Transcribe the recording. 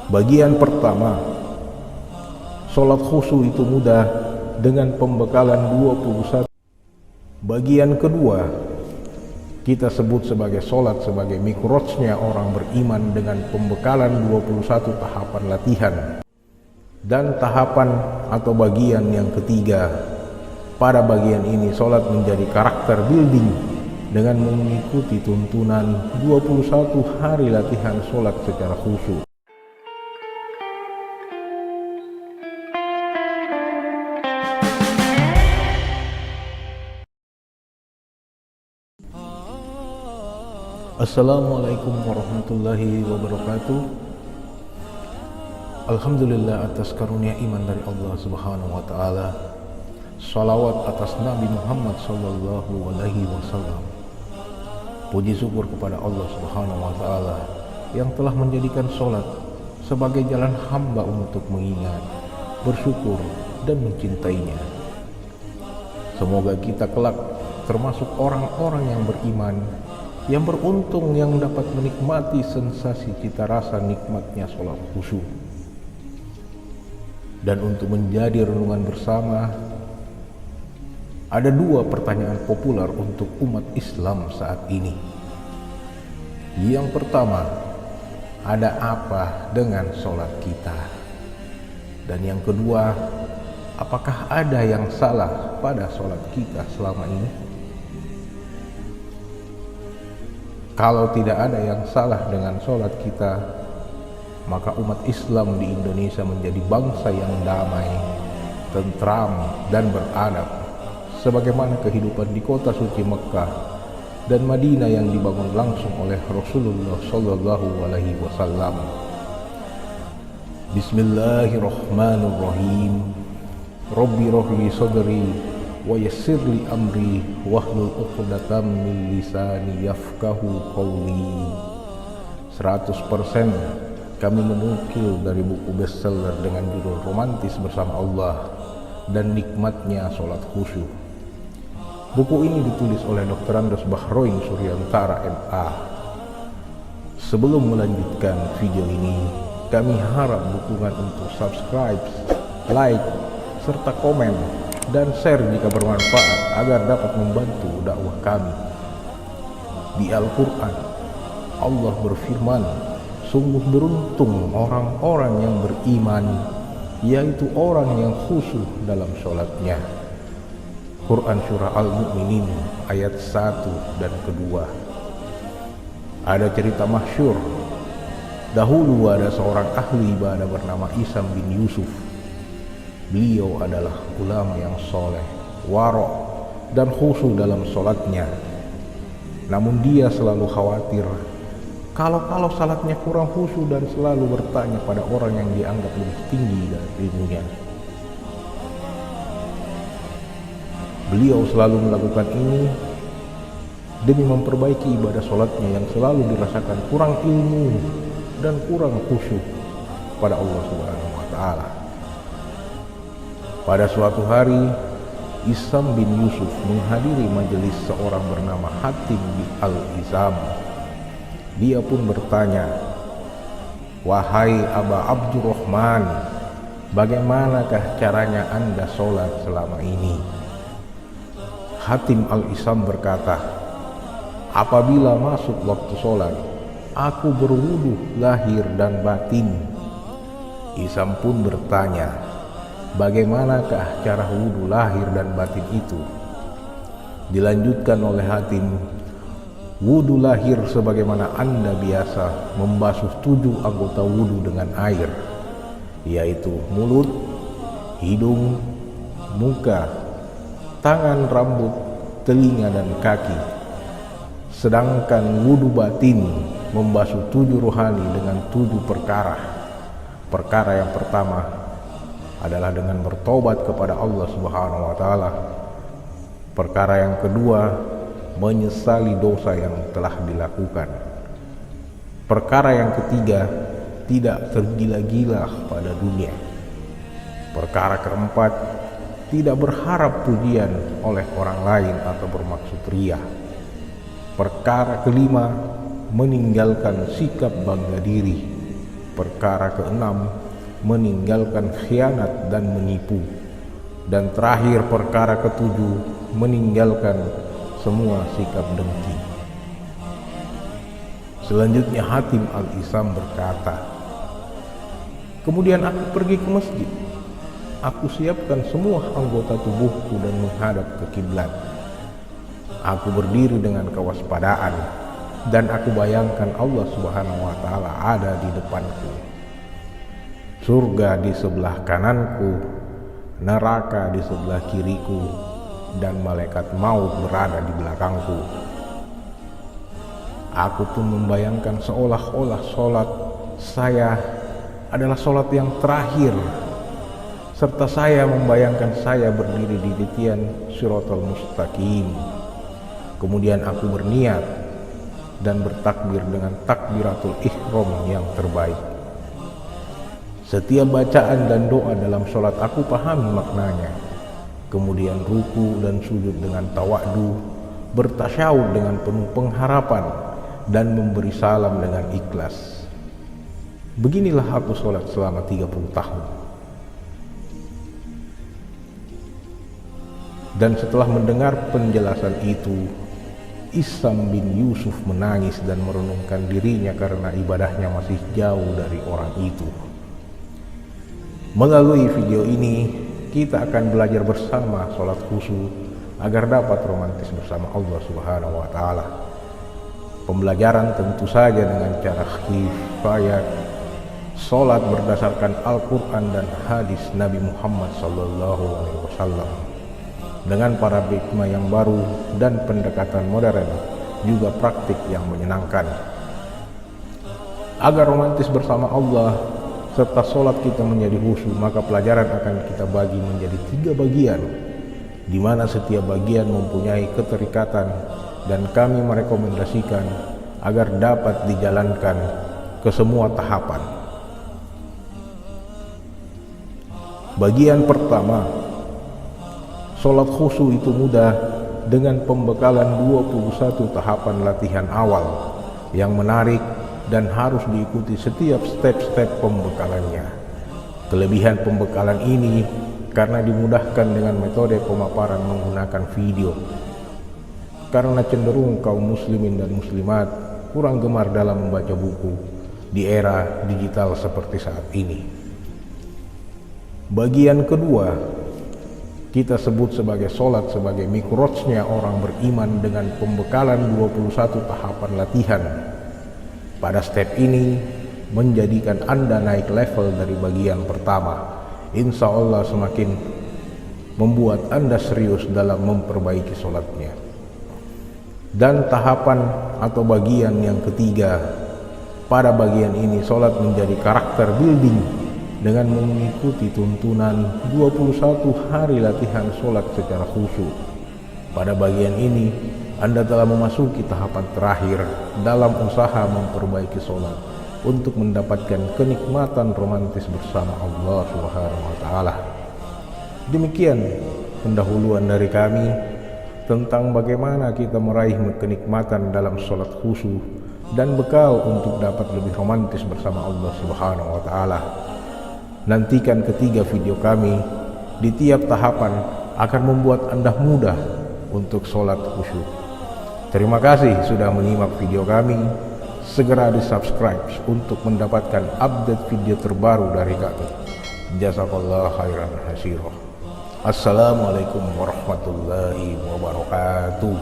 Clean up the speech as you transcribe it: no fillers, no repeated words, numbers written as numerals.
Bagian pertama, sholat khusyuk itu mudah dengan pembekalan 21. Bagian kedua, kita sebut sebagai sholat sebagai mikrojnya orang beriman dengan pembekalan 21 tahapan latihan. Dan tahapan atau bagian yang ketiga, pada bagian ini sholat menjadi karakter building dengan mengikuti tuntunan 21 hari latihan sholat secara khusyuk. Assalamualaikum warahmatullahi wabarakatuh. Alhamdulillah atas karunia iman dari Allah Subhanahu wa ta'ala. Salawat atas Nabi Muhammad sallallahu alaihi wasallam. Puji syukur kepada Allah Subhanahu wa ta'ala yang telah menjadikan sholat sebagai jalan hamba untuk mengingat, bersyukur, dan mencintainya. Semoga kita kelak termasuk orang-orang yang beriman, yang beruntung, yang dapat menikmati sensasi cita rasa nikmatnya sholat khusyuk. Dan untuk menjadi renungan bersama, ada dua pertanyaan populer untuk umat Islam saat ini. Yang pertama, ada apa dengan sholat kita? Dan yang kedua, apakah ada yang salah pada sholat kita selama ini? Kalau tidak ada yang salah dengan sholat kita, maka umat Islam di Indonesia menjadi bangsa yang damai, tentram, dan beradab, sebagaimana kehidupan di kota suci Mekah dan Madinah yang dibangun langsung oleh Rasulullah Sallallahu Alaihi Wasallam. Bismillahirrahmanirrahim. Rabbi rahli sadri wa yassirli amri wahlul 'uqdatam min lisani yafqahu qawli. 100% kami menukil dari buku bestseller dengan judul Romantis Bersama Allah dan Nikmatnya Sholat Khusyuk. Buku ini ditulis oleh Dr. Andes Bahroin Suryantara MA. Sebelum melanjutkan video ini, kami harap dukungan untuk subscribe, like, serta komen dan share jika bermanfaat agar dapat membantu dakwah kami. Di Al-Quran, Allah berfirman, sungguh beruntung orang-orang yang beriman, yaitu orang yang khusyuk dalam sholatnya. Quran Surah Al-Mu'minin ayat 1 dan kedua. Ada cerita masyhur. Dahulu ada seorang ahli ibadah bernama Isam bin Yusuf. Beliau adalah ulama yang soleh, warok, dan khusyuk dalam sholatnya. Namun dia selalu khawatir kalau salatnya kurang khusyuk dan selalu bertanya pada orang yang dianggap lebih tinggi dari ilmunya. Beliau selalu melakukan ini demi memperbaiki ibadah sholatnya yang selalu dirasakan kurang ilmu dan kurang khusyuk pada Allah Subhanahu wa ta'ala. Pada suatu hari, Isam bin Yusuf menghadiri majelis seorang bernama Hatim bin Al-Izam. Dia pun bertanya, "Wahai Aba Abdurrahman, bagaimanakah caranya Anda sholat selama ini?" Hatim Al-Izam berkata, "Apabila masuk waktu sholat, aku berwudu lahir dan batin." Isam pun bertanya, "Bagaimanakah cara wudu lahir dan batin itu?" Dilanjutkan oleh Hatim, "Wudu lahir sebagaimana Anda biasa membasuh 7 anggota wudu dengan air, yaitu mulut, hidung, muka, tangan, rambut, telinga, dan kaki. Sedangkan wudu batin membasuh 7 rohani dengan 7 perkara. Perkara yang pertama adalah dengan bertobat kepada Allah Subhanahu wa ta'ala. Perkara yang kedua, menyesali dosa yang telah dilakukan. Perkara yang ketiga, tidak tergila-gila pada dunia. Perkara keempat, tidak berharap pujian oleh orang lain atau bermaksud riya. Perkara kelima, meninggalkan sikap bangga diri. perkara keenam, meninggalkan khianat dan menipu. Dan terakhir perkara ketujuh, meninggalkan semua sikap dengki. Selanjutnya Hatim Al-Isam berkata, kemudian aku pergi ke masjid. Aku siapkan semua anggota tubuhku dan menghadap ke kiblat. Aku berdiri dengan kewaspadaan dan aku bayangkan Allah Subhanahu wa taala ada di depanku. Surga di sebelah kananku, neraka di sebelah kiriku, dan malaikat maut berada di belakangku. Aku pun membayangkan seolah-olah sholat saya adalah sholat yang terakhir, serta saya membayangkan saya berdiri di titian Shiratal Mustaqim. Kemudian aku berniat dan bertakbir dengan takbiratul ihram yang terbaik. Setiap bacaan dan doa dalam sholat aku pahami maknanya. Kemudian ruku dan sujud dengan tawadu, bertasyahud dengan penuh pengharapan, dan memberi salam dengan ikhlas. Beginilah aku sholat selama 30 tahun. Dan setelah mendengar penjelasan itu, Isam bin Yusuf menangis dan merenungkan dirinya karena ibadahnya masih jauh dari orang itu. Melalui video ini, kita akan belajar bersama sholat khusyuk agar dapat romantis bersama Allah Subhanahu wa taala. Pembelajaran tentu saja dengan cara kifayat, sholat berdasarkan Al-Quran dan hadis Nabi Muhammad SAW dengan paradigma yang baru dan pendekatan modern, juga praktik yang menyenangkan. Agar romantis bersama Allah serta sholat kita menjadi khusyuk, maka pelajaran akan kita bagi menjadi 3 bagian, di mana setiap bagian mempunyai keterikatan, dan kami merekomendasikan agar dapat dijalankan ke semua tahapan. Bagian pertama, sholat khusyuk itu mudah dengan pembekalan 21 tahapan latihan awal yang menarik dan harus diikuti setiap step-step pembekalannya. Kelebihan pembekalan ini karena dimudahkan dengan metode pemaparan menggunakan video. Karena cenderung kaum muslimin dan muslimat kurang gemar dalam membaca buku di era digital seperti saat ini. Bagian kedua, kita sebut sebagai sholat sebagai mikrojnya orang beriman dengan pembekalan 21 tahapan latihan. Pada step ini menjadikan Anda naik level dari bagian pertama. Insya Allah semakin membuat Anda serius dalam memperbaiki sholatnya. Dan tahapan atau bagian yang ketiga, pada bagian ini sholat menjadi karakter building dengan mengikuti tuntunan 21 hari latihan sholat secara khusyuk. Pada bagian ini Anda telah memasuki tahapan terakhir dalam usaha memperbaiki sholat untuk mendapatkan kenikmatan romantis bersama Allah Subhanahu wa taala. Demikian pendahuluan dari kami tentang bagaimana kita meraih kenikmatan dalam sholat khusyuk dan bekal untuk dapat lebih romantis bersama Allah Subhanahu wa taala. Nantikan ketiga video kami di tiap tahapan akan membuat Anda mudah untuk sholat khusyuk. Terima kasih sudah menyimak video kami. Segera di-subscribe untuk mendapatkan update video terbaru dari kami. Jazakallah khairan hasirah. Assalamualaikum warahmatullahi wabarakatuh.